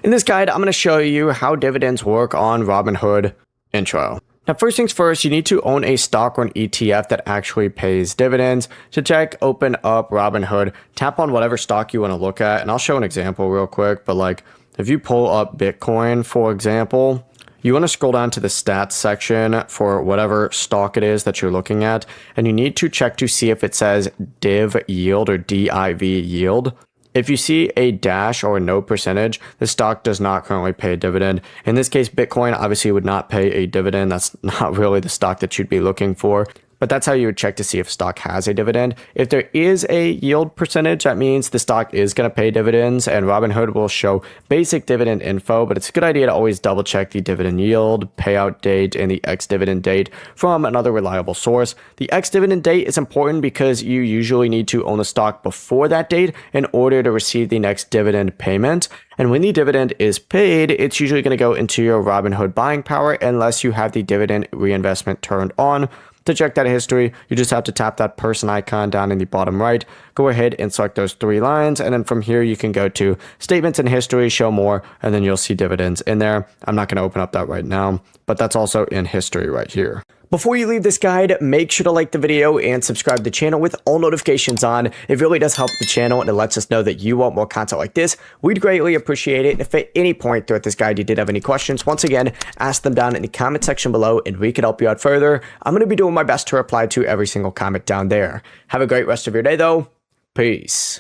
In this guide, I'm going to show you how dividends work on Robinhood. Intro. Now, first things first, you need to own a stock or an ETF that actually pays dividends. To check, open up Robinhood, tap on whatever stock you want to look at, and I'll show an example real quick. But like, if you pull up Bitcoin, for example, you want to scroll down to the stats section for whatever stock it is that you're looking at, and you need to check to see if it says div yield or div yield. If you see a dash or no percentage, the stock does not currently pay a dividend. In this case, Bitcoin obviously would not pay a dividend. That's not really the stock that you'd be looking for. But that's how you would check to see if stock has a dividend. If there is a yield percentage, that means the stock is going to pay dividends, and Robinhood will show basic dividend info, but it's a good idea to always double check the dividend yield, payout date, and the ex-dividend date from another reliable source. The ex-dividend date is important because you usually need to own the stock before that date in order to receive the next dividend payment. And when the dividend is paid, it's usually going to go into your Robinhood buying power unless you have the dividend reinvestment turned on. To check that history, you just have to tap that person icon down in the bottom right, go ahead and select those three lines, and then from here you can go to statements and history, show more, and then you'll see dividends in there. I'm not going to open up that right now, but that's also in history right here. Before you leave this guide, make sure to like the video and subscribe to the channel with all notifications on. It really does help the channel and it lets us know that you want more content like this. We'd greatly appreciate it. If at any point throughout this guide you did have any questions, once again, ask them down in the comment section below and we can help you out further. I'm going to be doing my best to reply to every single comment down there. Have a great rest of your day though. Peace.